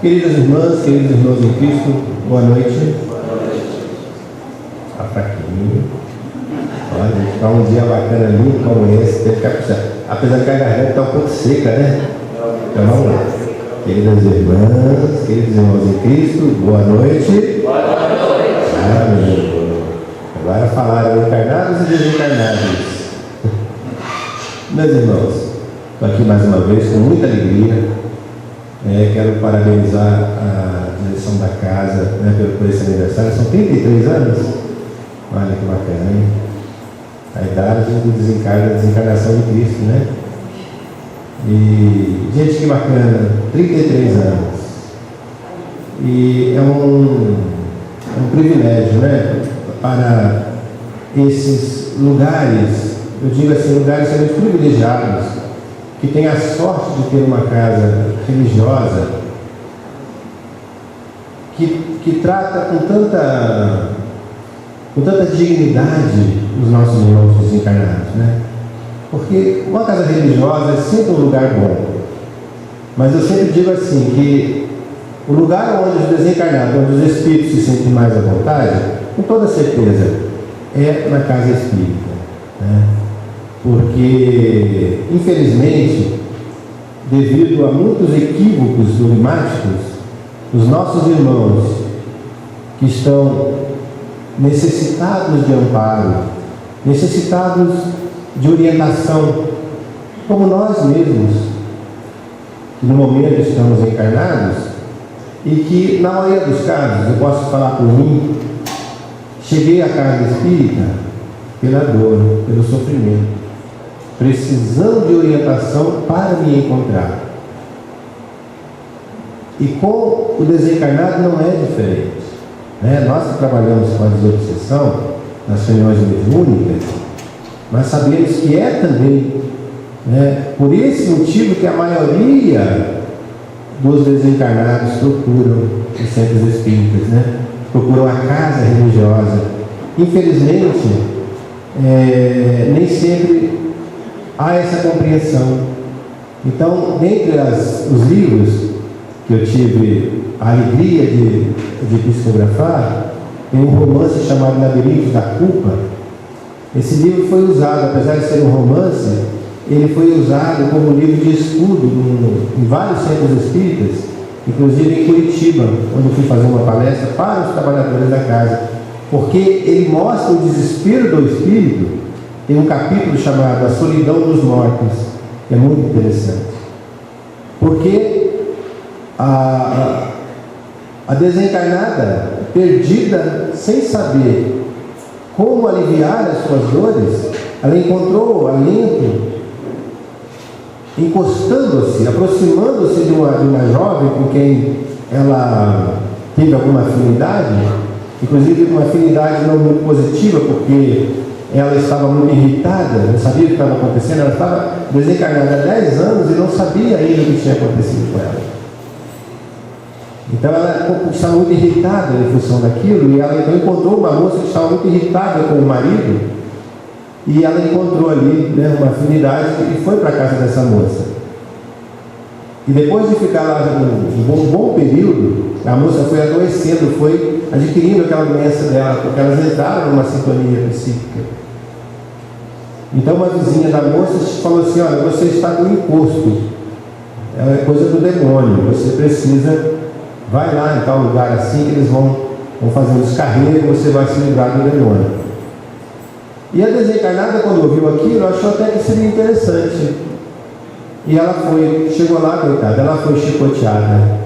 Queridas irmãs, queridos irmãos em Cristo, boa noite. Está fraquinho. Olha, está um dia bacana ali como esse, tem que ficar puxando. Apesar de que a garganta está um pouco seca, né? Então vamos lá. Queridas irmãs, queridos irmãos em Cristo, boa noite. Boa noite. Amém. Agora falaram encarnados e desencarnados. Meus irmãos, estou aqui mais uma vez com muita alegria. Quero parabenizar a direção da casa, né, por esse aniversário. São 33 anos. Olha que bacana, hein? A idade do desencarne, da desencarnação de Cristo, né? E, gente, que bacana, 33 anos. E é um privilégio, né? Para esses lugares, eu digo assim, lugares realmente privilegiados, que têm a sorte de ter uma casa religiosa, que trata com tanta dignidade os nossos irmãos desencarnados, né? Porque uma casa religiosa é sempre um lugar bom, mas eu sempre digo assim, que o lugar onde os desencarnados, onde os espíritos se sentem mais à vontade, com toda certeza, é na casa espírita, né? Porque, infelizmente, devido a muitos equívocos dogmáticos, os nossos irmãos que estão necessitados de amparo, necessitados de orientação, como nós mesmos, que no momento estamos encarnados, e que, na maioria dos casos, eu posso falar por mim, cheguei à casa espírita pela dor, pelo sofrimento, precisando de orientação para me encontrar. E com o desencarnado não é diferente, né? Nós que trabalhamos com a desobsessão nas reuniões mediúnicas, nós sabemos que é também, né, por esse motivo que a maioria dos desencarnados procuram os centros espíritas, né? Procuram a casa religiosa. Infelizmente, nem sempre há essa compreensão. Então, dentre os livros que eu tive a alegria de psicografar, tem um romance chamado Labirintos da Culpa. Esse livro foi usado, apesar de ser um romance, ele foi usado como livro de estudo em vários centros espíritas, inclusive em Curitiba, onde eu fui fazer uma palestra para os trabalhadores da casa, porque ele mostra o desespero do espírito. Tem um capítulo chamado A Solidão dos Mortos, que é muito interessante, porque a desencarnada, perdida, sem saber como aliviar as suas dores, ela encontrou alento encostando-se, aproximando-se de uma jovem com quem ela teve alguma afinidade, inclusive uma afinidade não muito positiva, porque ela estava muito irritada, não sabia o que estava acontecendo. Ela estava desencarnada há 10 anos e não sabia ainda o que tinha acontecido com ela. Então ela estava muito irritada em função daquilo, e ela então encontrou uma moça que estava muito irritada com o marido, e ela encontrou ali, né, uma afinidade e foi para a casa dessa moça. E depois de ficar lá um bom período, a moça foi adoecendo, foi adquirindo aquela doença dela, porque elas entraram numa sintonia psíquica. Então uma vizinha da moça falou assim: olha, você está com encosto, é coisa do demônio, você precisa, vai lá em tal lugar assim, que eles vão fazer um descarrego e você vai se livrar do demônio. E a desencarnada, quando ouviu aquilo, achou até que seria interessante. E ela chegou lá, coitada, ela foi chicoteada,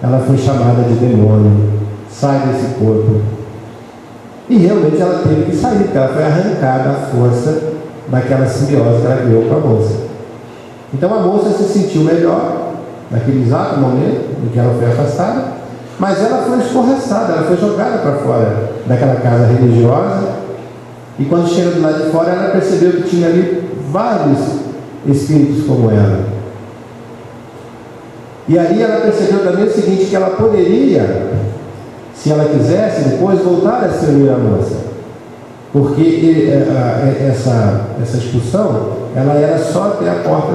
ela foi chamada de demônio, sai desse corpo. E realmente ela teve que sair, porque ela foi arrancada à força daquela simbiose que ela criou com a moça. Então a moça se sentiu melhor naquele exato momento em que ela foi afastada, mas ela foi escorraçada, ela foi jogada para fora daquela casa religiosa. E quando chega do lado de fora, ela percebeu que tinha ali vários espíritos como ela. E aí ela percebeu também o seguinte, que ela poderia, se ela quisesse, depois voltar a se unir à moça. Porque essa expulsão, ela era só até a porta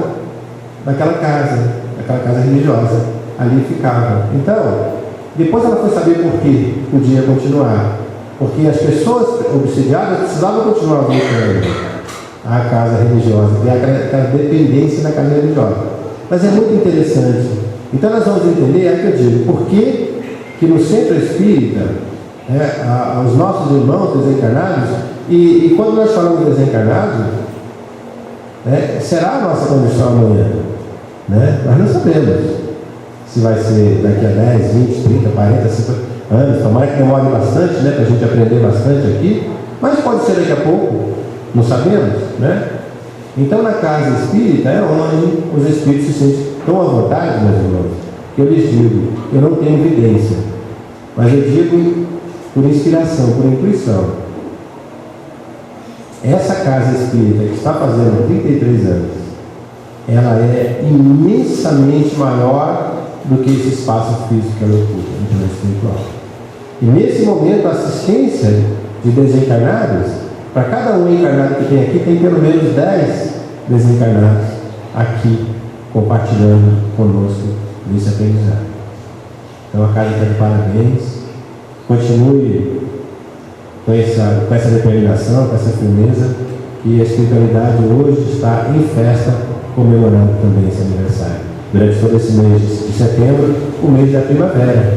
daquela casa religiosa. ali ficava. Então, depois ela foi saber por que podia continuar. Porque as pessoas obsidiadas precisavam continuar voltando à casa religiosa, ter aquela dependência da casa religiosa. Mas é muito interessante. Então nós vamos entender, é que eu digo, por que no centro espírita, os nossos irmãos desencarnados, e quando nós falamos desencarnados, será a nossa condição amanhã? Nós não sabemos se vai ser daqui a 10, 20, 30, 40, 50 anos, tomara que demore bastante, para a gente aprender bastante aqui, mas pode ser daqui a pouco, não sabemos, Então na casa espírita é onde os espíritos se sentem tão à vontade, meus irmãos, que eu lhes digo, eu não tenho evidência, mas eu digo por inspiração, por intuição. Essa casa espírita que está fazendo 33 anos, ela é imensamente maior do que esse espaço físico que ela ocupa, no plano espiritual. E nesse momento, a assistência de desencarnados, para cada um encarnado que tem aqui, tem pelo menos 10 desencarnados aqui, compartilhando conosco nesse aprendizado. Então a casa está de parabéns, continue com essa determinação, com essa firmeza, que a espiritualidade hoje está em festa, comemorando também esse aniversário. Durante todo esse mês de setembro, o mês da primavera,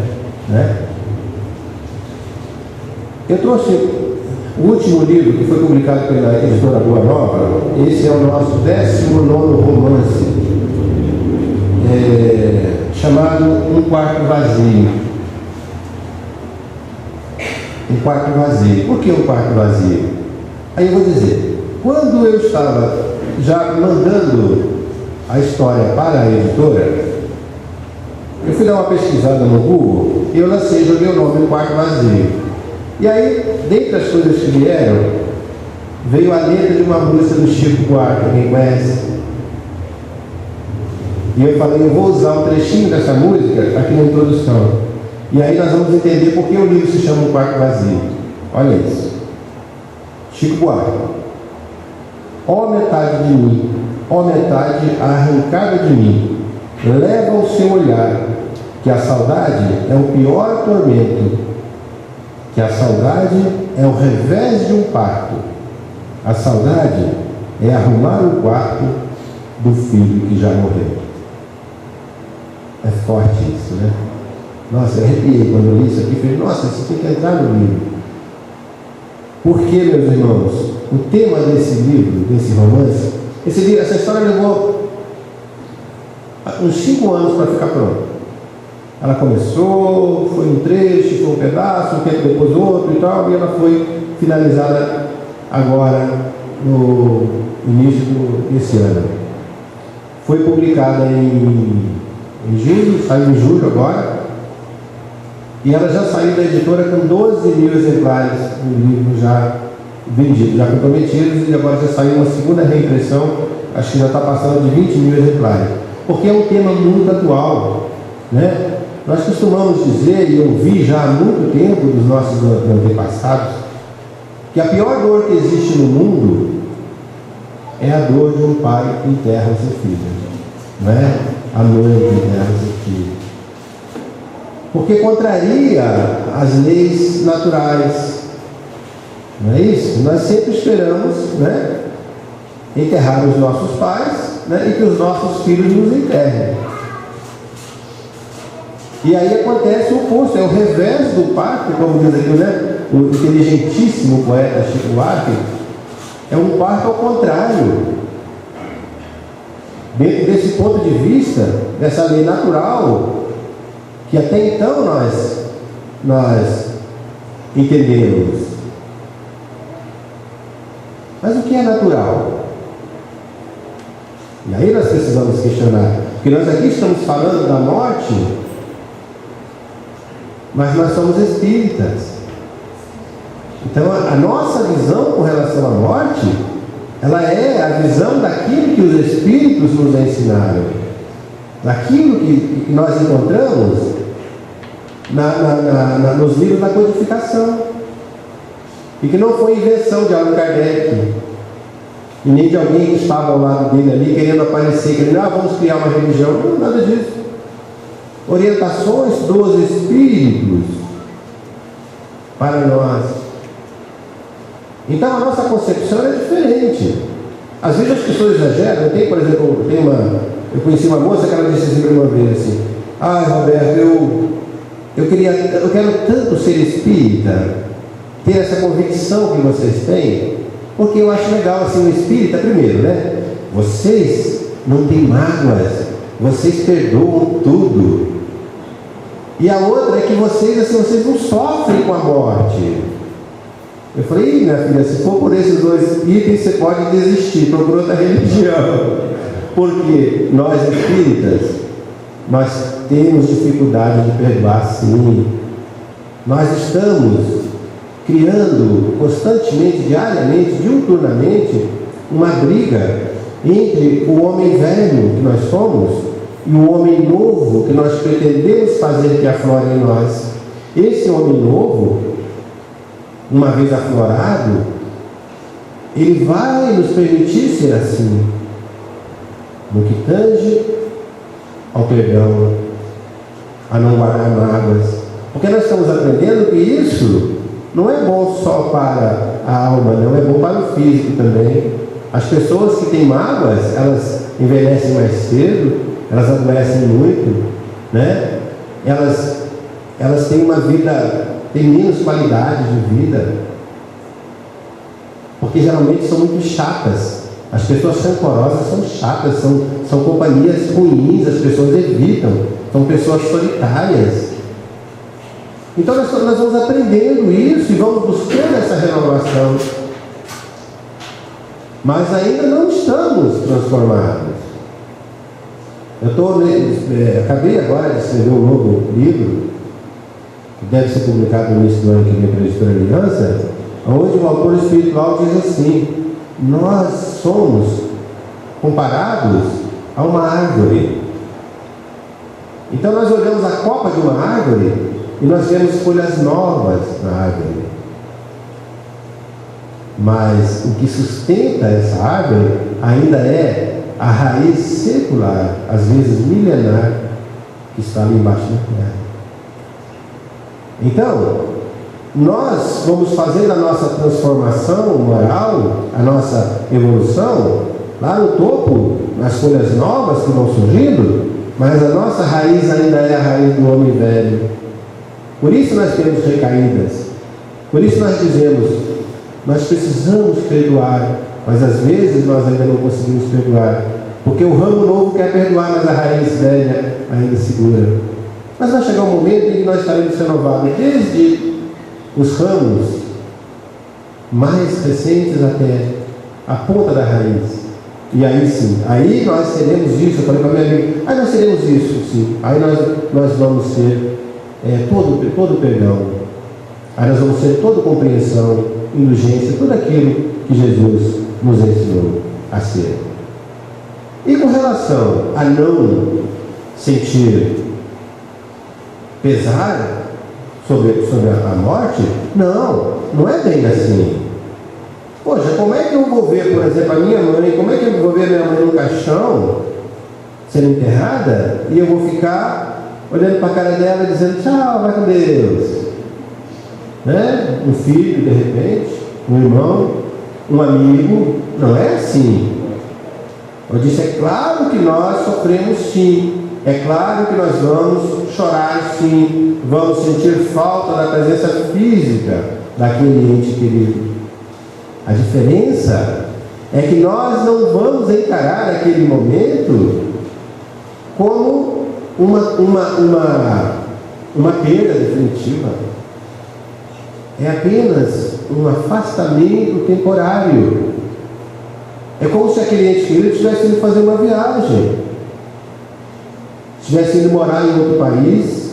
Eu trouxe o último livro que foi publicado pela editora Boa Nova. Esse é o nosso 19º romance, chamado Um Quarto Vazio. Um quarto vazio. Por que um quarto vazio? Aí eu vou dizer, quando eu estava já mandando a história para a editora, eu fui dar uma pesquisada no Google e eu lancei, joguei o nome Um Quarto Vazio. E aí, dentre as coisas que vieram, veio a letra de uma música do Chico Buarque, quem conhece? E eu falei, eu vou usar um trechinho dessa música aqui na introdução. E aí nós vamos entender por que o livro se chama Um Quarto Vazio. Olha isso. Chico Buarque. Ó metade de mim, ó metade arrancada de mim, leva o seu olhar, que a saudade é o pior tormento, que a saudade é o revés de um parto, a saudade é arrumar o quarto do filho que já morreu. É forte isso, Nossa, eu arrepiei quando eu li isso aqui, falei, nossa, isso tem que entrar no livro. Por que, meus irmãos? O tema desse livro, desse romance, essa história levou uns 5 anos para ficar pronta. Ela começou, foi um trecho, foi um pedaço, um tempo depois outro e tal, e ela foi finalizada agora no início desse ano. Foi publicada em julho, saiu em julho agora, e ela já saiu da editora com 12 mil exemplares do livro já vendidos, já comprometidos, e agora já saiu uma segunda reimpressão, acho que já está passando de 20 mil exemplares, porque é um tema muito atual, Nós costumamos dizer, e ouvir já há muito tempo dos nossos antepassados, que a pior dor que existe no mundo é a dor de um pai que enterra o seu filho, a mãe que enterra o seu filho. Porque contraria as leis naturais, não é isso? Nós sempre esperamos, enterrar os nossos pais, e que os nossos filhos nos enterrem. E aí acontece o oposto, é o revés do parto, como diz aqui, o inteligentíssimo poeta Chico Buarque, é um parto ao contrário. Dentro desse ponto de vista, dessa lei natural, que até então nós entendemos. Mas o que é natural? E aí nós precisamos questionar, porque nós aqui estamos falando da morte, mas nós somos espíritas. Então a nossa visão com relação à morte, ela é a visão daquilo que os espíritos nos ensinaram, daquilo que nós encontramos nos livros da codificação, e que não foi invenção de Allan Kardec e nem de alguém que estava ao lado dele ali querendo aparecer, querendo, vamos criar uma religião. Não, nada disso. orientações dos Espíritos para nós. Então a nossa concepção é diferente. Às vezes as pessoas exageram. Por exemplo, eu conheci uma moça que ela disse assim para uma vez assim: ai, Roberto, eu quero tanto ser espírita, ter essa convicção que vocês têm, porque eu acho legal assim, o espírita, primeiro, né? Vocês não têm mágoas, vocês perdoam tudo. E a outra é que vocês não sofrem com a morte. Eu falei: minha filha, se for por esses dois itens, você pode desistir, procura outra religião. Porque nós espíritas, nós temos dificuldade de perdoar, sim. Nós estamos criando constantemente, diariamente, diuturnamente, uma briga entre o homem velho que nós somos e o homem novo que nós pretendemos fazer que aflore em nós. Esse homem novo, uma vez aflorado, ele vai nos permitir ser assim, no que tange ao perdão, a não guardar mágoas, porque nós estamos aprendendo que isso não é bom só para a alma, não é bom para o físico também. As pessoas que têm mágoas, elas envelhecem mais cedo, elas adoecem muito, né? Elas têm uma vida, têm menos qualidade de vida, porque geralmente são muito chatas. As pessoas rancorosas são chatas, são companhias ruins, as pessoas evitam, são pessoas solitárias. Então nós vamos aprendendo isso e vamos buscando essa renovação. Mas ainda não estamos transformados. Acabei agora de escrever um novo livro, que deve ser publicado no início do ano que vem pela Editora Aliança, onde o autor espiritual diz assim: nós somos comparados a uma árvore. Então nós olhamos a copa de uma árvore e nós vemos folhas novas na árvore. Mas o que sustenta essa árvore ainda é a raiz secular, às vezes milenar, que está ali embaixo da terra. Então, nós vamos fazendo a nossa transformação moral, a nossa evolução, lá no topo, nas folhas novas que vão surgindo, mas a nossa raiz ainda é a raiz do homem velho. Por isso nós temos recaídas. Por isso nós dizemos: nós precisamos perdoar, mas às vezes nós ainda não conseguimos perdoar, porque o ramo novo quer perdoar, mas a raiz velha ainda segura. Mas vai chegar um momento em que nós estaremos renovados, desde os ramos mais recentes até a ponta da raiz. E aí sim, aí nós seremos isso. Eu falei para minha amiga: aí nós seremos isso, sim. Aí nós vamos ser todo perdão. Aí nós vamos ser toda compreensão, indulgência, tudo aquilo que Jesus nos ensinou a ser. E com relação a não sentir pesar sobre a morte, não é bem assim. Poxa, como é que eu vou ver, por exemplo, a minha mãe, como é que eu vou ver a minha mãe no caixão, sendo enterrada, e eu vou ficar olhando para a cara dela e dizendo: tchau, vai com Deus? Né? Um filho, de repente, um irmão, um amigo. Não é assim. Eu disse: é claro que nós sofremos, sim. É claro que nós vamos chorar, sim. Vamos sentir falta da presença física daquele ente querido. A diferença é que nós não vamos encarar aquele momento como uma perda definitiva. É apenas um afastamento temporário. É como se aquele ente querido estivesse indo fazer uma viagem, estivesse indo morar em outro país,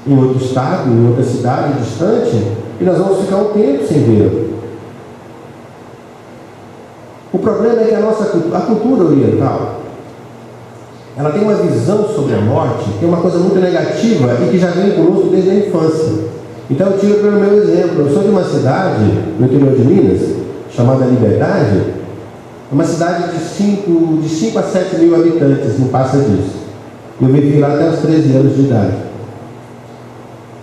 em outro estado, em outra cidade distante, e nós vamos ficar um tempo sem vê-lo. O problema é que a cultura oriental, ela tem uma visão sobre a morte que é uma coisa muito negativa e que já vem conosco desde a infância. Então eu tiro pelo meu exemplo. Eu sou de uma cidade no interior de Minas, chamada Liberdade, uma cidade de 5 a 7 mil habitantes, não passa disso. Eu vivi lá até os 13 anos de idade.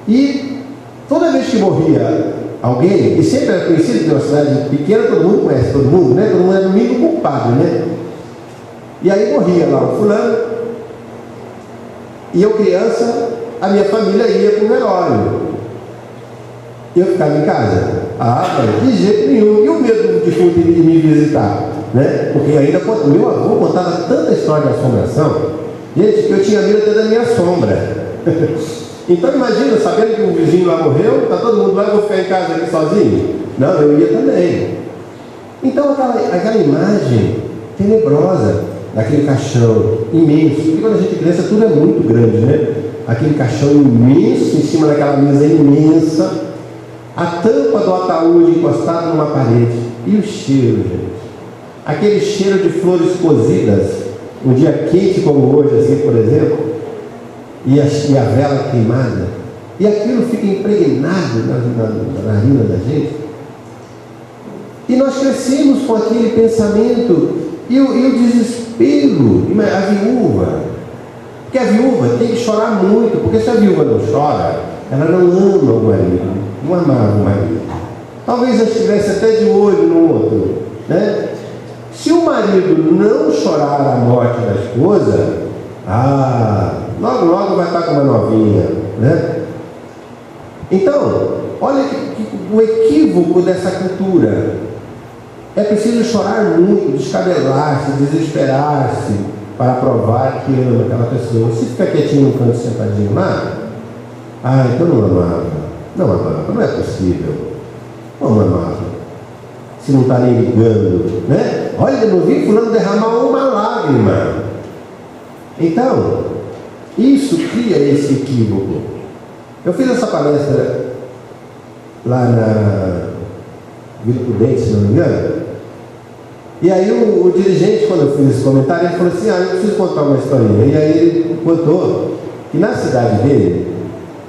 E toda vez que morria alguém, e sempre era conhecido que uma cidade pequena, todo mundo conhece todo mundo, né? Todo mundo é no mínimo culpado, né? E aí morria lá o fulano, e eu criança, a minha família ia para o velório. Eu ficava em casa. Mas de jeito nenhum. E o medo do defunto de me visitar, né? Porque ainda meu avô contava tanta história de assombração, gente, que eu tinha medo até da minha sombra. Então imagina, sabendo que um vizinho lá morreu, está todo mundo lá, eu vou ficar em casa aqui sozinho? Não, eu ia também. Então aquela imagem tenebrosa daquele caixão imenso, porque quando a gente cresce tudo é muito grande, né? Aquele caixão imenso em cima daquela mesa imensa, a tampa do ataúde encostada numa parede, e o cheiro, gente, aquele cheiro de flores cozidas, um dia quente como hoje, assim, por exemplo, e a vela queimada, e aquilo fica impregnado na narina da gente. E nós crescemos com aquele pensamento e o desespero. A viúva, porque a viúva tem que chorar muito, porque se a viúva não chora, ela não ama o marido, não amava o marido. Talvez ela estivesse até de olho no outro, né? Se o marido não chorar a morte da esposa, logo logo vai estar com uma novinha, né? Então, olha o equívoco dessa cultura. É preciso chorar muito, descabelar-se, desesperar-se para provar que ama aquela pessoa. Se ficar quietinho no canto, sentadinho lá, então não amava, não é possível, não amava. Se não está nem ligando, né? Olha, eu não vi fulano derramar uma lágrima. Então, isso cria esse equívoco. Eu fiz essa palestra lá na Vila Prudente, se não me engano, e aí o dirigente, quando eu fiz esse comentário, ele falou assim, eu preciso contar uma historinha. E aí ele contou que na cidade dele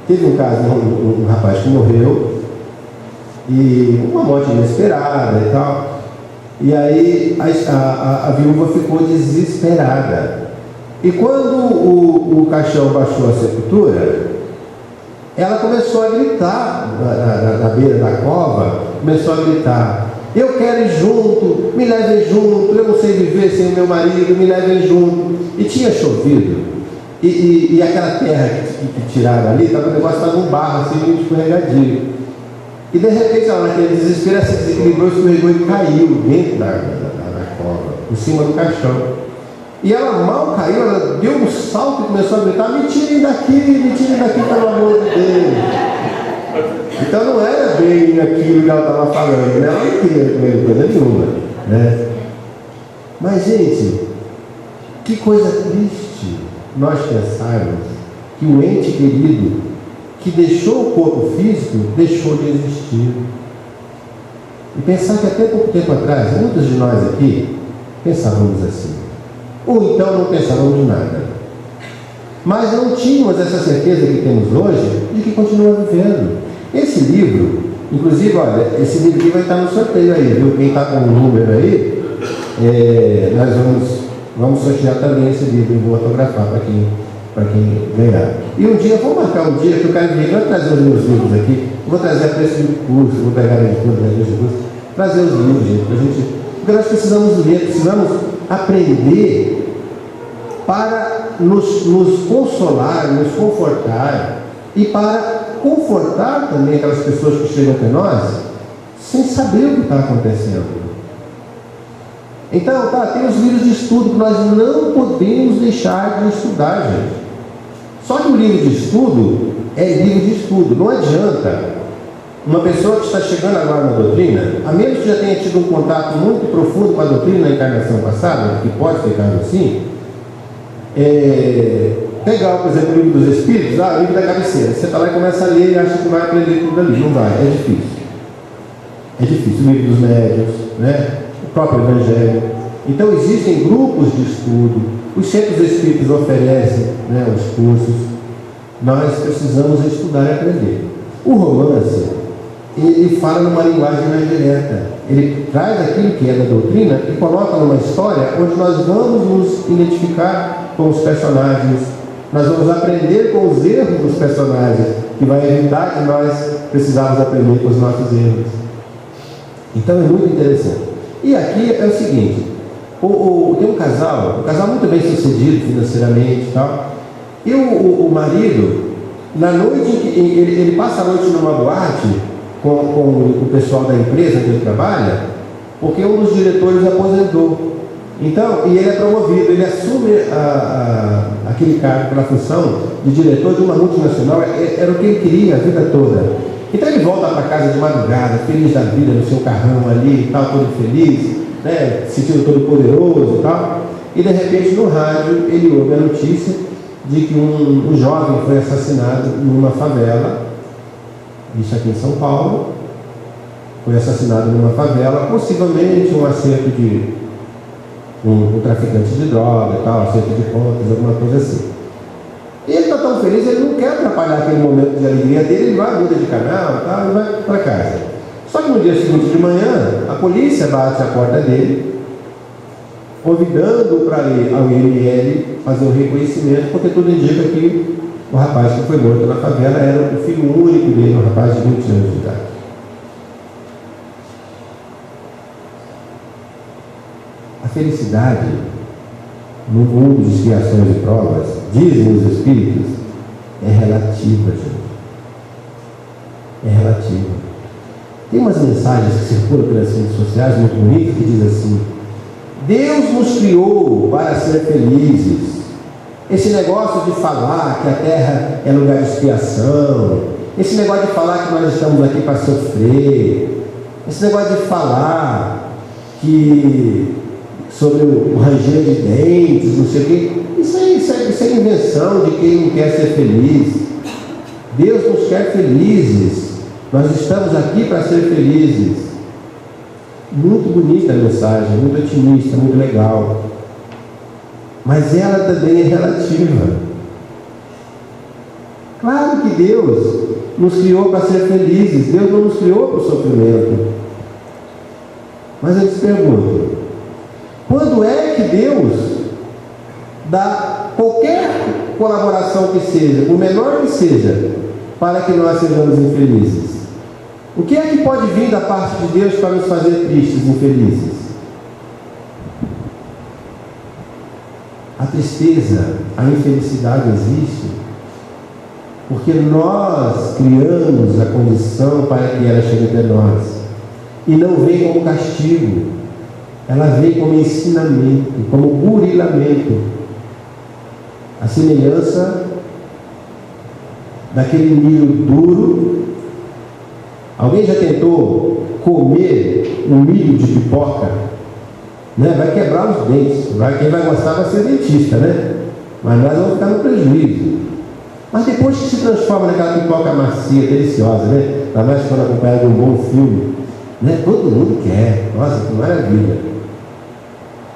teve um caso, um rapaz que morreu, e uma morte inesperada e tal, e aí a viúva ficou desesperada. E quando o caixão baixou a sepultura, ela começou a gritar na beira da cova, começou a gritar, eu quero ir junto, me levem junto, eu não sei viver sem o meu marido, me levem junto. E tinha chovido, e aquela terra que tiraram ali, o negócio estava um barro assim, muito escorregadio. E de repente ela, naquele desespero, ela se desequilibrou, escorregou e caiu dentro da cova, em cima do caixão. E ela mal caiu, ela deu um salto e começou a gritar, me tirem daqui pelo amor de Deus. Então não era bem aquilo que ela estava falando, né? Ela não queria coisa nenhuma, né? Mas, gente, que coisa triste nós pensarmos que o ente querido que deixou o corpo físico deixou de existir. E pensar que até pouco tempo atrás, muitos de nós aqui pensávamos assim. Ou então não pensávamos de nada. Mas não tínhamos essa certeza que temos hoje de que continua vivendo. Esse livro, inclusive, olha, esse livro aqui vai estar no sorteio aí, viu? Quem está com o número aí, nós vamos sortear também esse livro e vou autografar para quem ganhar. E um dia, vou marcar um dia que eu quero vir, vou trazer os meus livros aqui, vou trazer a preço de curso, vou pegar a editora de curso, trazer os livros, gente, porque nós precisamos ler, precisamos aprender para nos consolar, nos confortar e para confortar também aquelas pessoas que chegam até nós sem saber o que está acontecendo. Então, tem os livros de estudo que nós não podemos deixar de estudar, gente. Só que o livro de estudo é livro de estudo, não adianta uma pessoa que está chegando agora na doutrina, a menos que já tenha tido um contato muito profundo com a doutrina na encarnação passada, que pode ser caso assim, pegar, por exemplo, o livro dos Espíritos, o livro da cabeceira, você está lá e começa a ler e acha que vai aprender tudo ali. Não vai, é difícil. É difícil. O livro dos médiuns, né? O próprio Evangelho. Então existem grupos de estudo, os centros espíritas oferecem, né, os cursos. Nós precisamos estudar e aprender. O romance, ele fala numa linguagem mais direta. Ele traz aquilo que é da doutrina e coloca numa história onde nós vamos nos identificar com os personagens, Nós vamos aprender com os erros dos personagens, que vai evitar que nós precisamos aprender com os nossos erros. Então é muito interessante. E aqui é o seguinte, tem um casal muito bem sucedido financeiramente e tal, e o marido, na noite, ele passa a noite numa boate com o pessoal da empresa que ele trabalha, porque um dos diretores aposentou. Então, e ele é promovido, ele assume aquele cargo pela função de diretor de uma multinacional, era o que ele queria a vida toda. Então ele volta para casa de madrugada, feliz da vida, no seu carrão ali, tal, todo feliz, né, se sentindo todo poderoso e tal. E de repente no rádio ele ouve a notícia de que um jovem foi assassinado numa favela, isso aqui em São Paulo, foi assassinado numa favela, possivelmente um acerto de um traficante de droga e tal, acerto de contas, alguma coisa assim. E ele está tão feliz, ele não quer atrapalhar aquele momento de alegria dele, ele vai, muda de canal e tal, e vai para casa. Só que no dia seguinte de manhã, a polícia bate a porta dele, convidando para ir ao IML fazer o reconhecimento, porque tudo indica que o rapaz que foi morto na favela era o filho único dele, um rapaz de 20 anos de idade. A felicidade, no mundo de expiações e provas, dizem os Espíritos, é relativa, gente. É relativa. Tem umas mensagens que circulam pelas redes sociais muito bonitas que diz assim: Deus nos criou para ser felizes. Esse negócio de falar que a Terra é lugar de expiação, esse negócio de falar que nós estamos aqui para sofrer, esse negócio de falar que sobre o ranger de dentes, não sei o quê, isso é invenção de quem não quer ser feliz. Deus nos quer felizes, nós estamos aqui para ser felizes. Muito bonita a mensagem, muito otimista, muito legal, mas ela também é relativa. Claro que Deus nos criou para ser felizes, Deus não nos criou para o sofrimento. Mas eu te pergunto, quando é que Deus dá qualquer colaboração que seja, o menor que seja, para que nós sejamos infelizes? O que é que pode vir da parte de Deus para nos fazer tristes, infelizes? A tristeza, a infelicidade existe porque nós criamos a condição para que ela chegue até nós, e não vem como castigo, ela vem como ensinamento, como burilamento, a semelhança daquele milho duro. Alguém já tentou comer um milho de pipoca? Né? Vai quebrar os dentes. Quem vai gostar vai ser dentista, né? Mas nós vamos ficar no prejuízo. Mas depois que se transforma naquela pipoca macia, deliciosa, né? Ainda mais quando acompanhada de um bom filme, né? Todo mundo quer. Nossa, que maravilha.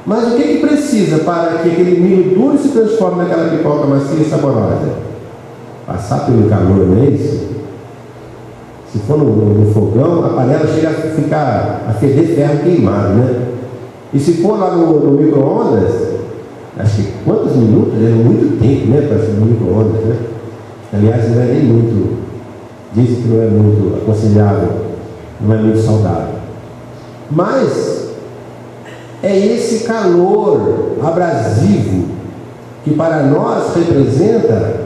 Mas o que precisa para que aquele milho duro se transforme naquela pipoca macia e saborosa? Passar pelo calor, não é isso? Se for no fogão, a panela chega a feder ferro queimado, né? E se for lá no micro-ondas, acho que quantos minutos? É muito tempo, né? Para no micro-ondas, né? Aliás, não é nem muito, dizem que não é muito aconselhável, não é muito saudável. Mas é esse calor abrasivo que para nós representa,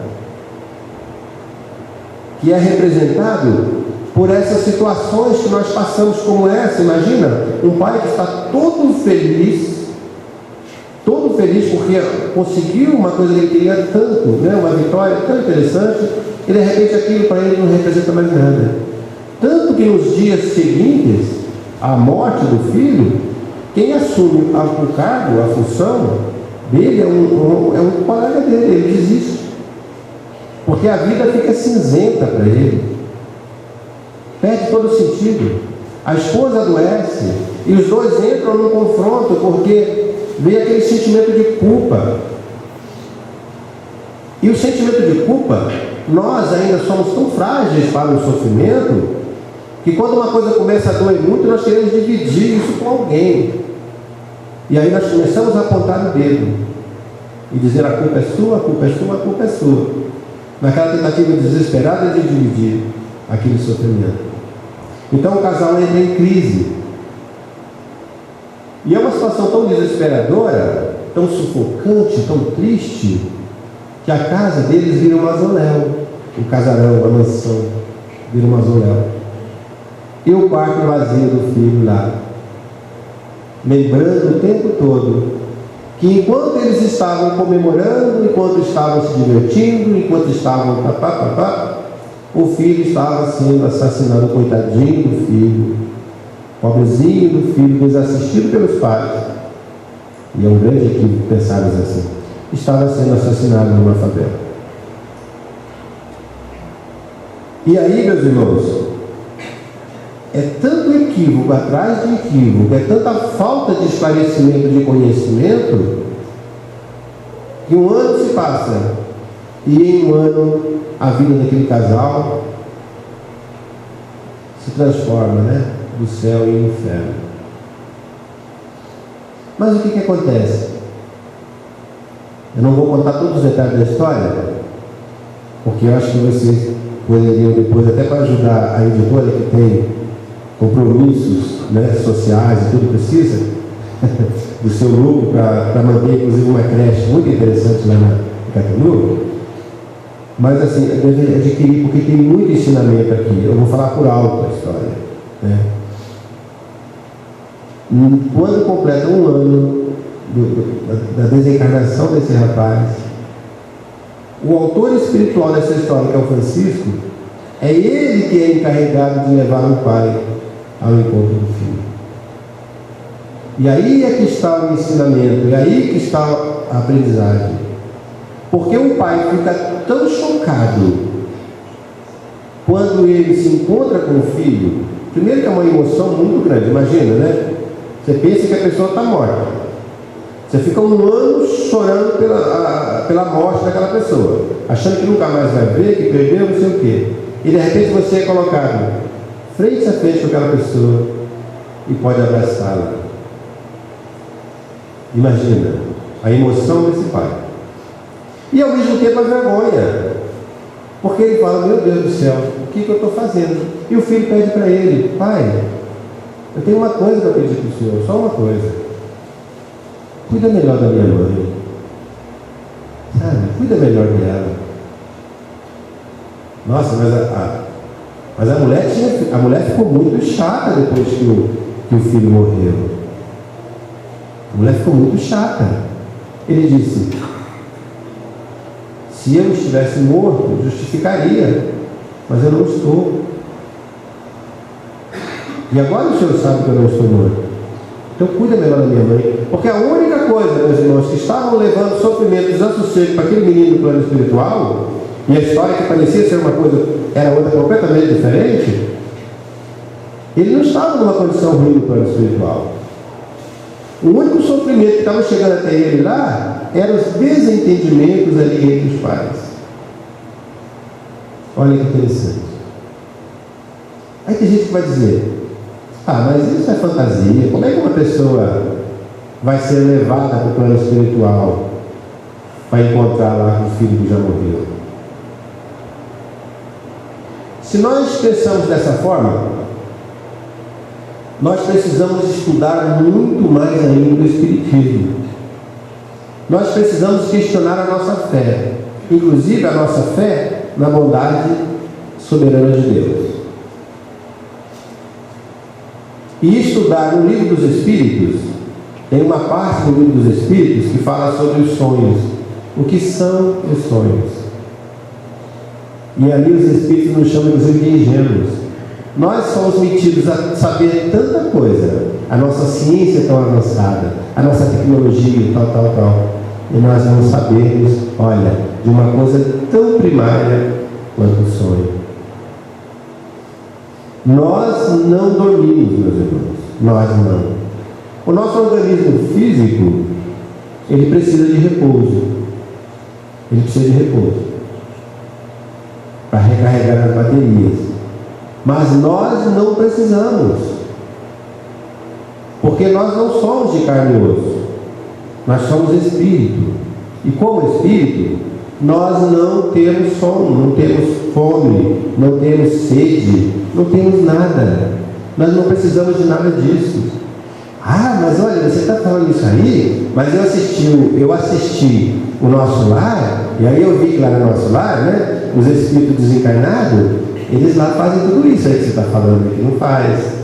que é representado por essas situações que nós passamos como essa. Imagina um pai que está todo feliz porque conseguiu uma coisa que ele queria tanto, né? Uma vitória tão interessante, e de repente aquilo para ele não representa mais nada. Tanto que nos dias seguintes à morte do filho, quem assume o cargo, a função dele é um colega dele, ele desiste, porque a vida fica cinzenta para ele, perde todo o sentido. A esposa adoece e os dois entram num confronto, porque vem aquele sentimento de culpa. E o sentimento de culpa, nós ainda somos tão frágeis para o sofrimento, que quando uma coisa começa a doer muito, nós queremos dividir isso com alguém. E aí nós começamos a apontar o dedo. e dizer a culpa é sua, a culpa é sua, a culpa é sua, naquela tentativa desesperada de dividir aquele sofrimento. Então o casal entra em crise, e é uma situação tão desesperadora, tão sufocante, tão triste, que a casa deles vira um mausoléu, o casarão, a mansão vira um mausoléu, e o quarto vazio do filho lá, lembrando o tempo todo que enquanto eles estavam comemorando, enquanto estavam se divertindo, enquanto estavam o filho estava sendo assassinado, coitadinho do filho, pobrezinho do filho, desassistido pelos pais. E é um grande equívoco pensarmos assim. Estava sendo assassinado numa favela. E aí, meus irmãos, é tanto equívoco atrás de equívoco, é tanta falta de esclarecimento, de conhecimento, que um ano se passa, e em um ano a vida daquele casal se transforma, né? Do céu e inferno. Mas o que acontece? Eu não vou contar todos os detalhes da história, porque eu acho que vocês poderiam depois, até para ajudar a editora que tem compromissos, né, sociais e tudo precisa do seu lucro para manter inclusive uma creche muito interessante lá na Catanuva. Mas assim, deve adquirir, porque tem muito ensinamento aqui. Eu vou falar por alto a história, né? Quando completa um ano da desencarnação desse rapaz, o autor espiritual dessa história, que é o Francisco, é ele que é encarregado de levar o pai ao encontro do filho. E aí é que está o ensinamento, e aí que está a aprendizagem. Porque o pai fica tão chocado quando ele se encontra com o filho. Primeiro que é uma emoção muito grande, imagina, né? Você pensa que a pessoa está morta. Você fica um ano chorando pela morte daquela pessoa, achando que nunca mais vai ver, que perdeu, não sei o quê. E de repente você é colocado frente a frente com aquela pessoa e pode abraçá-la. Imagina a emoção desse pai. E ao mesmo tempo a vergonha, porque ele fala: meu Deus do céu, o que eu estou fazendo? E o filho pede para ele: pai, eu tenho uma coisa para pedir para o senhor, só uma coisa. Cuida melhor da minha mãe, sabe? Cuida melhor dela. Nossa, mas a mulher ficou muito chata depois que o filho morreu. A mulher ficou muito chata. Ele disse: se eu estivesse morto, justificaria, mas eu não estou. E agora o senhor sabe que eu não estou morto. Então cuida melhor da minha mãe. Porque a única coisa, meus irmãos, que estavam levando sofrimento e desassossego para aquele menino do plano espiritual, e a história que parecia ser uma coisa, era outra completamente diferente, ele não estava numa condição ruim do plano espiritual. O único sofrimento que estava chegando até ele lá eram os desentendimentos ali entre os pais. Olha que interessante. Aí tem gente que vai dizer: ah, mas isso é fantasia. Como é que uma pessoa vai ser levada para o plano espiritual para encontrar lá com o filho que já morreu? Se nós pensamos dessa forma, nós precisamos estudar muito mais ainda o Espiritismo. Nós precisamos questionar a nossa fé, inclusive a nossa fé na bondade soberana de Deus. E estudar no Livro dos Espíritos, tem uma parte do Livro dos Espíritos que fala sobre os sonhos. O que são os sonhos? E ali os Espíritos nos chamam inclusive de ingênuos. Nós somos metidos a saber tanta coisa, a nossa ciência é tão avançada, a nossa tecnologia, tal, e nós não sabemos, olha, de uma coisa tão primária quanto o sonho. Nós não dormimos, meus irmãos, nós não. O nosso organismo físico, ele precisa de repouso, para recarregar as baterias. Mas nós não precisamos, porque nós não somos de carne e osso, nós somos espírito. E como espírito, nós não temos sono, não temos fome, não temos sede, não temos nada. Nós não precisamos de nada disso. Ah, mas olha, você está falando isso aí, mas eu assisti o Nosso Lar, e aí eu vi que lá no Nosso Lar, né, os espíritos desencarnados, eles lá fazem tudo isso aí que você está falando aqui, não faz.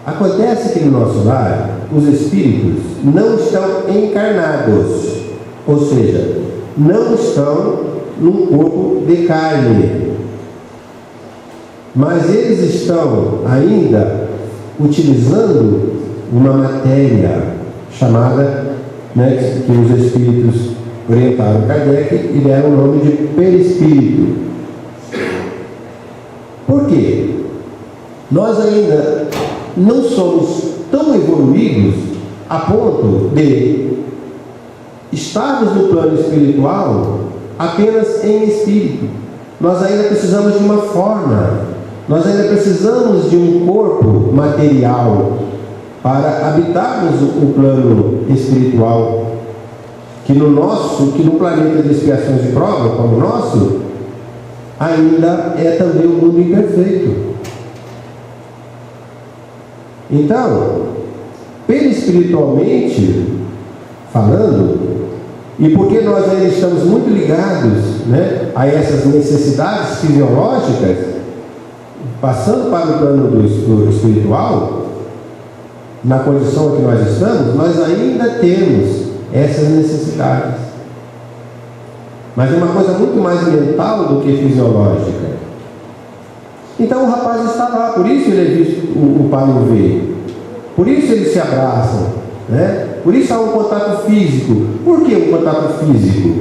Acontece que no Nosso Lar, os espíritos não estão encarnados, ou seja, não estão num corpo de carne, mas eles estão ainda utilizando uma matéria chamada, né, que os espíritos orientaram Kardec e deram o nome de perispírito. Por quê? Nós ainda não somos tão evoluídos a ponto de estarmos no plano espiritual apenas em espírito. Nós ainda precisamos de uma forma, nós ainda precisamos de um corpo material para habitarmos o plano espiritual, que no planeta de expiações e provas como o nosso, ainda é também um mundo imperfeito. Então, perispiritualmente falando, e porque nós ainda estamos muito ligados, né, a essas necessidades fisiológicas, passando para o plano do espiritual, na condição em que nós estamos, nós ainda temos essas necessidades. Mas é uma coisa muito mais mental do que fisiológica. Então o rapaz está lá, por isso ele é visto, o pai o vê. Por isso eles se abraçam, né? Por isso há um contato físico. Por que um contato físico?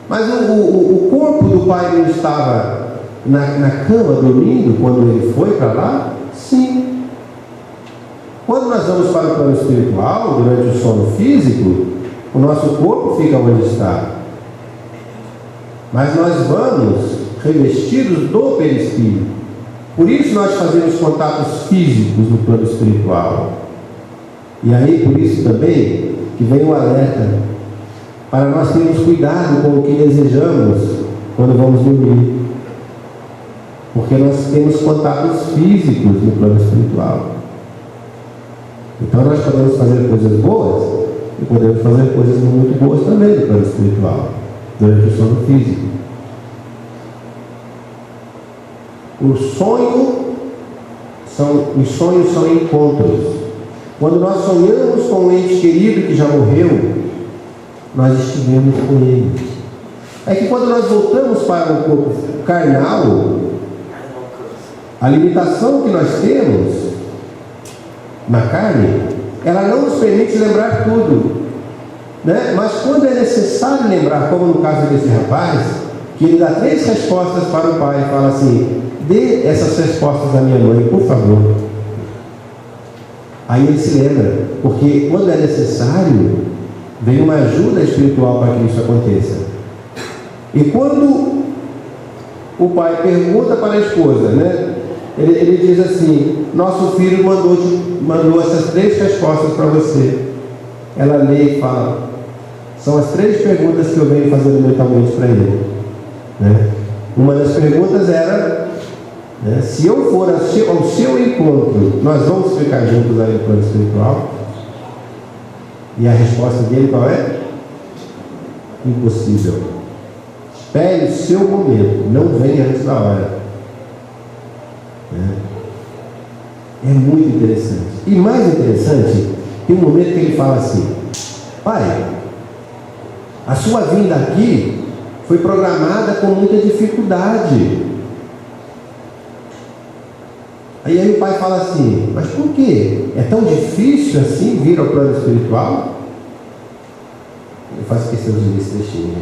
Mas o corpo do pai não estava na cama dormindo quando ele foi para lá? Sim. Quando nós vamos para o plano espiritual, durante o sono físico, o nosso corpo fica onde está. Mas nós vamos revestidos do perispírito. Por isso nós fazemos contatos físicos no plano espiritual. E aí, por isso também, que vem o alerta, para nós termos cuidado com o que desejamos quando vamos dormir. Porque nós temos contatos físicos no plano espiritual. Então nós podemos fazer coisas boas e podemos fazer coisas muito boas também no plano espiritual, durante o sono físico. Os sonhos são encontros. Quando nós sonhamos com um ente querido que já morreu, nós estivemos com ele. É que quando nós voltamos para o corpo carnal, a limitação que nós temos na carne, ela não nos permite lembrar tudo, né? Mas quando é necessário lembrar, como no caso desse rapaz, que ele dá 3 respostas para o pai e fala assim: dê essas respostas à minha mãe, por favor. Aí ele se lembra, porque quando é necessário, vem uma ajuda espiritual para que isso aconteça. E quando o pai pergunta para a esposa, né, ele diz assim: nosso filho mandou essas 3 respostas para você. Ela lê e fala: são as 3 perguntas que eu venho fazendo mentalmente para ele, né? Uma das perguntas era, né, se eu for ao seu encontro, nós vamos ficar juntos aí no plano espiritual? E a resposta dele qual é? Impossível. Espere o seu momento, não venha antes da hora. É muito interessante. E mais interessante, tem um momento que ele fala assim: pai, a sua vinda aqui foi programada com muita dificuldade. Aí o pai fala assim: mas por quê? É tão difícil assim vir ao plano espiritual? Eu faço questão de ler esse trechinho.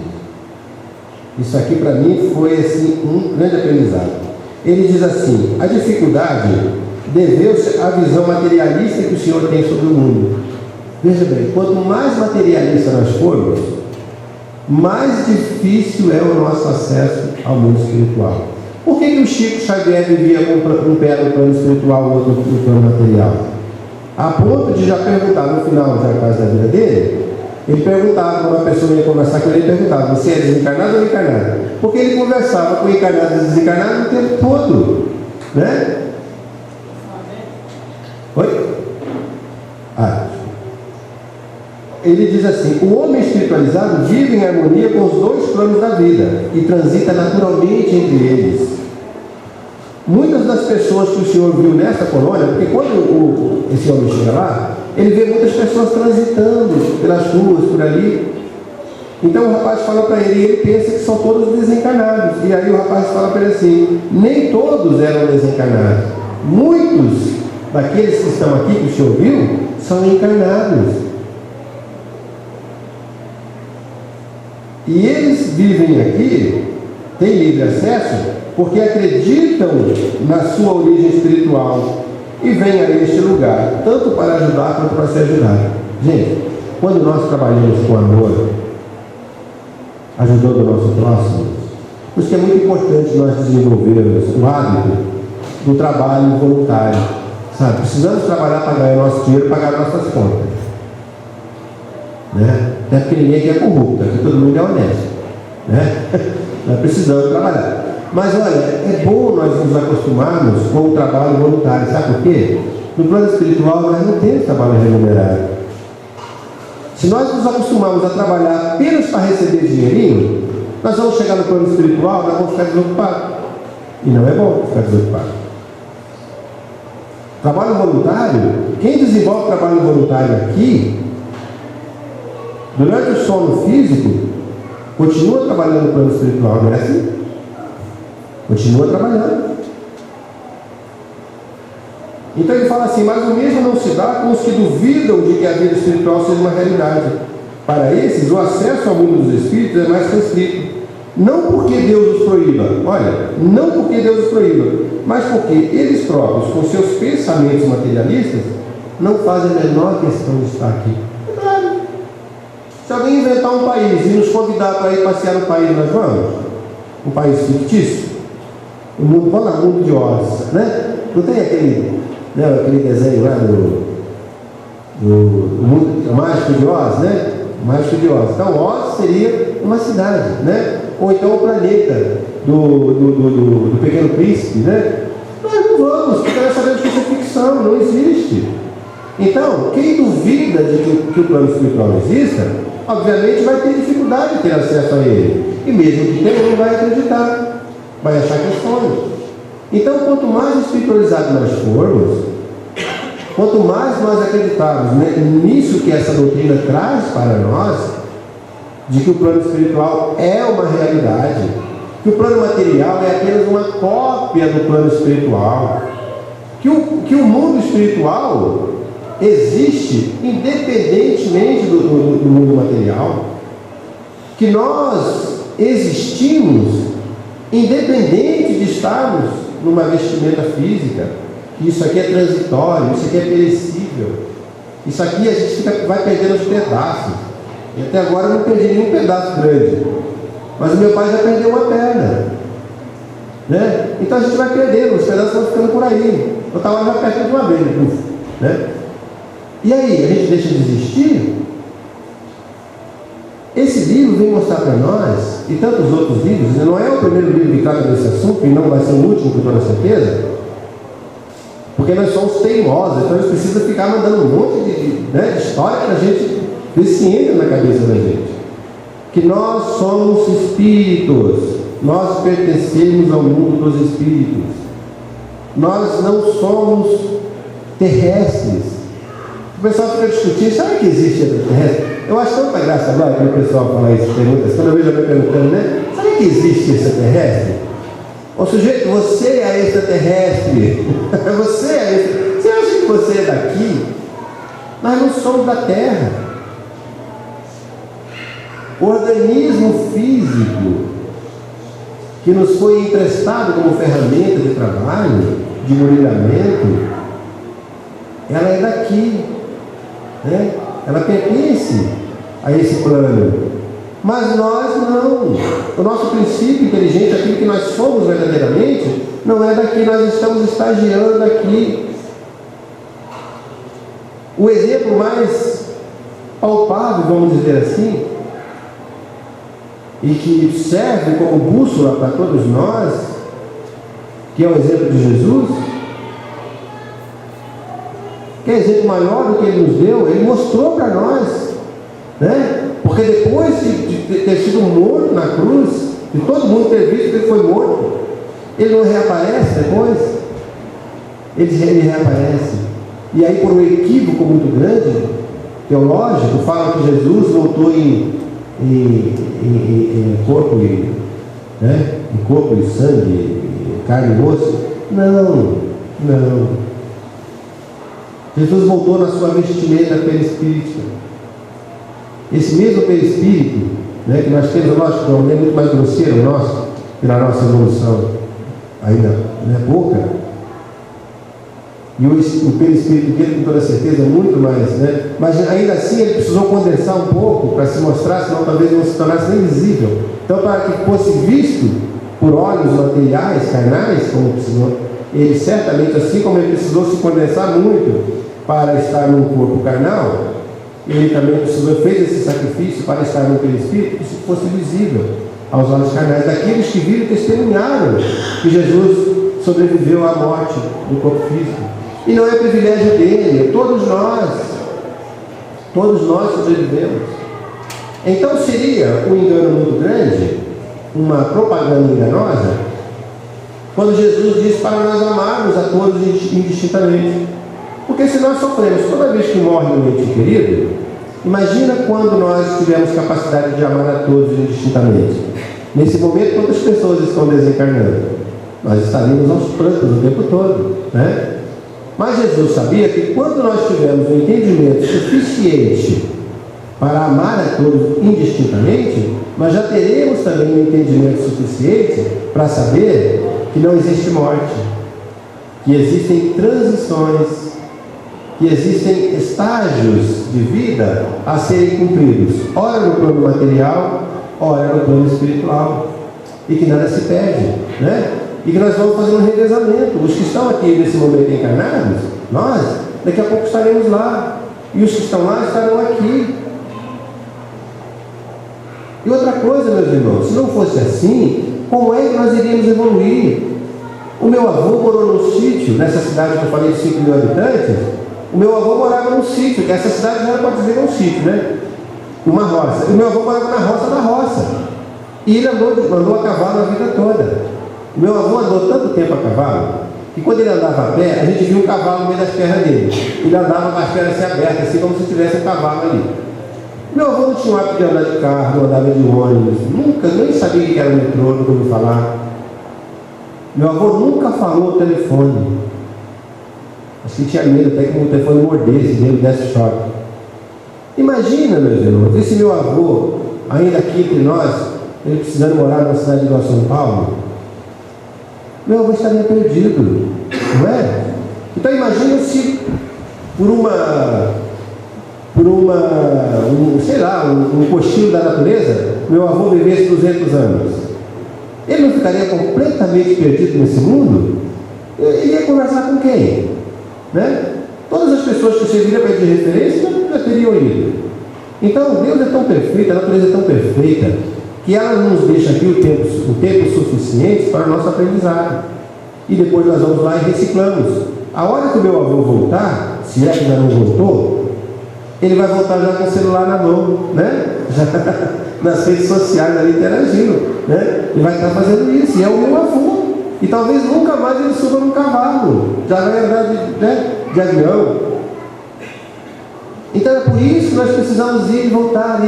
Isso aqui para mim foi assim um grande aprendizado. Ele diz assim: a dificuldade deveu-se à visão materialista que o Senhor tem sobre o mundo. Veja bem, quanto mais materialista nós formos, mais difícil é o nosso acesso ao mundo espiritual. Por que o Chico Xavier vivia com um pé no plano espiritual e outro no plano material? A ponto de já perguntar no final da vida dele, Ele perguntava, quando uma pessoa ia conversar com ele, ele perguntava: você é desencarnado ou encarnado? Porque ele conversava com encarnado e desencarnado o tempo todo, né? Oi? Ele diz assim: o homem espiritualizado vive em harmonia com os dois planos da vida e transita naturalmente entre eles. Muitas das pessoas que o senhor viu nessa colônia, porque quando esse homem chega lá, ele vê muitas pessoas transitando pelas ruas, por ali. Então o rapaz fala para ele, e ele pensa que são todos desencarnados. E aí o rapaz fala para ele assim: nem todos eram desencarnados. Muitos daqueles que estão aqui, que o senhor viu, são encarnados. E eles vivem aqui, têm livre acesso, porque acreditam na sua origem espiritual e vêm a este lugar, tanto para ajudar quanto para ser ajudado. Gente, quando nós trabalhamos com amor, ajudando o nosso próximo, por isso que é muito importante nós desenvolvermos o hábito do trabalho voluntário. Sabe, precisamos trabalhar para ganhar nosso dinheiro e pagar nossas contas. Né? Até porque ninguém aqui é corrupto, aqui todo mundo é honesto. Né? Nós precisamos trabalhar. Mas olha, é bom nós nos acostumarmos com o trabalho voluntário. Sabe por quê? No plano espiritual nós não temos trabalho remunerado. Se nós nos acostumarmos a trabalhar apenas para receber dinheirinho, nós vamos chegar no plano espiritual, nós vamos ficar desocupados. E não é bom ficar desocupado. Trabalho voluntário, quem desenvolve trabalho voluntário aqui, durante o sono físico, continua trabalhando no plano espiritual, não é assim? Continua trabalhando. Então ele fala assim: mas o mesmo não se dá com os que duvidam de que a vida espiritual seja uma realidade. Para esses, o acesso ao mundo dos espíritos é mais restrito. Não porque Deus os proíba, olha, não porque Deus os proíba, mas porque eles próprios, com seus pensamentos materialistas, não fazem a menor questão de estar aqui. É claro. Se alguém inventar um país e nos convidar para ir passear no país, nós vamos? Um país fictício? O mundo, vamos lá, o mundo de Oz, né? Não tem aquele desenho lá do mundo mágico de Oz, né? Mágico de Oz. Então Oz seria uma cidade, né? Ou então o planeta do Pequeno Príncipe, né? Nós não vamos, porque nós sabemos que isso é ficção, não existe. Então, quem duvida de que o plano espiritual exista, obviamente vai ter dificuldade de ter acesso a ele. E mesmo que tenha, não vai acreditar, vai achar que é sonho. Então, quanto mais espiritualizado nós formos, quanto mais nós acreditarmos nisso que essa doutrina traz para nós, de que o plano espiritual é uma realidade, que o plano material é apenas uma cópia do plano espiritual, que o mundo espiritual existe independentemente do mundo material, que nós existimos independente de estarmos numa vestimenta física, que isso aqui é transitório, isso aqui é perecível, isso aqui a gente vai perdendo os pedaços. E até agora eu não perdi nenhum pedaço grande, mas o meu pai já perdeu uma perna, né? Então a gente vai perdendo, os pedaços vão ficando por aí. Eu estava já perto de uma vez, né? E aí, a gente deixa de existir? Esse livro vem mostrar para nós, e tantos outros livros, não é o primeiro livro que trata desse assunto, e não vai ser o último, com toda certeza, porque nós somos teimosos, então a gente precisa ficar mandando um monte de história para a gente ver se entra na cabeça da gente. Que nós somos espíritos, nós pertencemos ao mundo dos espíritos, nós não somos terrestres. O pessoal fica discutindo, sabe que existe extraterrestre? Eu acho tanta graça agora que o pessoal fala isso, perguntas, quando eu vejo alguém perguntando, né? Sabe que existe extraterrestre? Ô sujeito, você é extraterrestre. Você é extraterrestre. Você acha que você é daqui? Nós não somos da Terra. O organismo físico que nos foi emprestado como ferramenta de trabalho, de monitoramento, ela é daqui, né? Ela pertence a esse plano, mas nós não. O nosso princípio inteligente, aquilo que nós somos verdadeiramente, não é daqui, nós estamos estagiando aqui. O exemplo mais palpável, vamos dizer assim, e que serve como bússola para todos nós, que é o exemplo de Jesus, que é exemplo maior do que Ele nos deu, Ele mostrou para nós, né? Porque depois de ter sido morto na cruz, de todo mundo ter visto que Ele foi morto, Ele não reaparece depois, Ele reaparece. E aí, por um equívoco muito grande, teológico, fala que Jesus voltou em corpo e, né? Em corpo e sangue, carne e osso. Não. Jesus voltou na sua vestimenta perispírita. Esse mesmo perispírito, né, que nós temos, lógico que é muito mais grosseiro nosso, pela nossa evolução ainda não é pouca. E o perispírito dele, com toda certeza, é muito mais, né? Mas ainda assim ele precisou condensar um pouco para se mostrar, senão talvez não se tornasse nem visível. Então, para que fosse visto por olhos materiais, carnais, como precisou, ele certamente, assim como ele precisou se condensar muito para estar num corpo carnal, ele também fez esse sacrifício para estar no perispírito, que fosse visível aos olhos carnais daqueles que viram e testemunharam que Jesus sobreviveu à morte do corpo físico. E não é privilégio dele, todos nós sobrevivemos. Então seria um engano muito grande, uma propaganda enganosa, quando Jesus diz para nós amarmos a todos indistintamente. Porque se nós sofremos toda vez que morre um ente querido, imagina quando nós tivermos capacidade de amar a todos indistintamente. Nesse momento, quantas pessoas estão desencarnando? Nós estaríamos aos prantos o tempo todo, né? Mas Jesus sabia que quando nós tivermos um entendimento suficiente para amar a todos indistintamente, nós já teremos também um entendimento suficiente para saber que não existe morte, que existem transições, que existem estágios de vida a serem cumpridos, ora no plano material, ora no plano espiritual, e que nada se perde, né? E que nós vamos fazer um revezamento. Os que estão aqui nesse momento encarnados, nós, daqui a pouco estaremos lá. E os que estão lá estarão aqui. E outra coisa, meus irmãos, se não fosse assim, como é que nós iríamos evoluir? O meu avô morou num sítio, nessa cidade que eu falei de 5 mil habitantes. O meu avô morava num sítio, que essa cidade já pode dizer que é um sítio, né? Uma roça. O meu avô morava na roça. E ele andou a cavalo a vida toda. Meu avô andou tanto tempo a cavalo, que quando ele andava a pé, a gente viu um cavalo no meio das pernas dele. Ele andava com as pernas assim abertas, assim como se tivesse um cavalo ali. Meu avô não tinha o hábito de andar de carro, não andava de ônibus, nunca, nem sabia o que era o metrô, nunca ouviu falar. Meu avô nunca falou o telefone. Acho que tinha medo até que o telefone mordesse, ele desse choque. Imagina, meus irmãos, esse meu avô, ainda aqui entre nós, ele precisando morar na cidade de São Paulo, meu avô estaria perdido, não é? Então imagina se um cochilo da natureza, meu avô vivesse 200 anos. Ele não ficaria completamente perdido nesse mundo? Ele ia conversar com quem? Né? Todas as pessoas que você viria para de referência já teriam ido. Então Deus é tão perfeito, a natureza é tão perfeita, que ela nos deixa aqui o tempo suficiente para o nosso aprendizado. E depois nós vamos lá e reciclamos. A hora que o meu avô voltar, se é que ainda não voltou, ele vai voltar já com o celular na mão, né? Já nas redes sociais ali interagindo, né? Ele vai estar fazendo isso, e é o meu avô. E talvez nunca mais ele suba num cavalo, já vai andar de avião. Então é por isso que nós precisamos ir e voltar,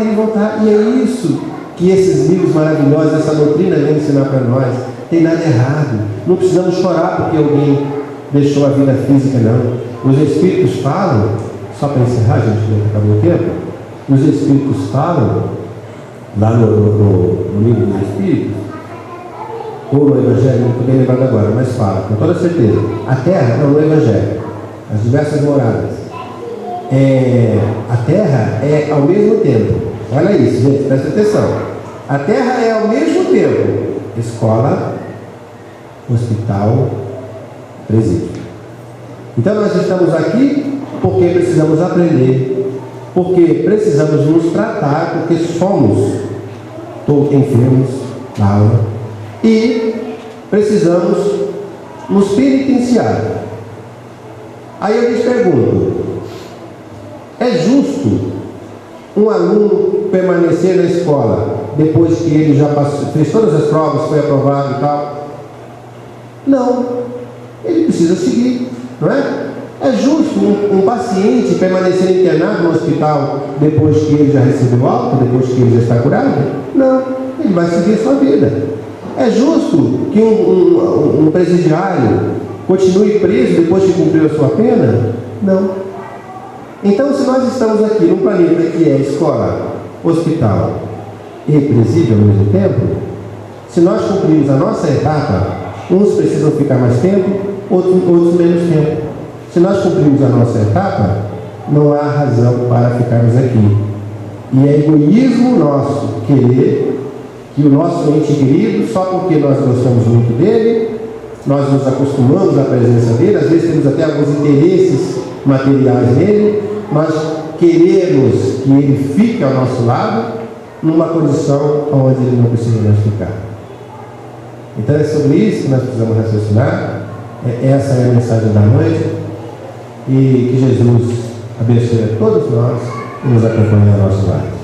e é isso que esses livros maravilhosos, essa doutrina vem ensinar para nós. Tem nada errado, não precisamos chorar porque alguém deixou a vida física, não. Os Espíritos falam, só para encerrar, gente, já acabou o tempo, os Espíritos falam, lá no livro dos Espíritos, ou no Evangelho, não estou bem lembrado agora, mas fala, com toda certeza, a Terra, não, no Evangelho, as diversas moradas, a Terra é ao mesmo tempo, olha isso, gente, presta atenção. A Terra é ao mesmo tempo escola, hospital, presídio. Então nós estamos aqui porque precisamos aprender porque precisamos nos tratar, porque somos enfermos da alma e precisamos nos penitenciar. Aí eu lhes pergunto: é justo um aluno permanecer na escola depois que ele já fez todas as provas, foi aprovado e tal? Não, ele precisa seguir, não é? É justo um paciente permanecer internado no hospital depois que ele já recebeu alta, depois que ele já está curado? Não, ele vai seguir a sua vida. É justo que um presidiário continue preso depois que cumpriu a sua pena? Não. Então, se nós estamos aqui num planeta que é escola, hospital e presídio ao mesmo tempo, se nós cumprimos a nossa etapa, uns precisam ficar mais tempo, outros menos tempo. Se nós cumprimos a nossa etapa, não há razão para ficarmos aqui. E é egoísmo nosso querer que o nosso ente querido, só porque nós gostamos muito dele, nós nos acostumamos à presença dele, às vezes temos até alguns interesses materiais nele, mas queremos que ele fique ao nosso lado numa condição onde ele não precisa mais ficar. Então é sobre isso que nós precisamos raciocinar. Essa é a mensagem da noite, e que Jesus abençoe a todos nós e nos acompanhe ao nosso lado.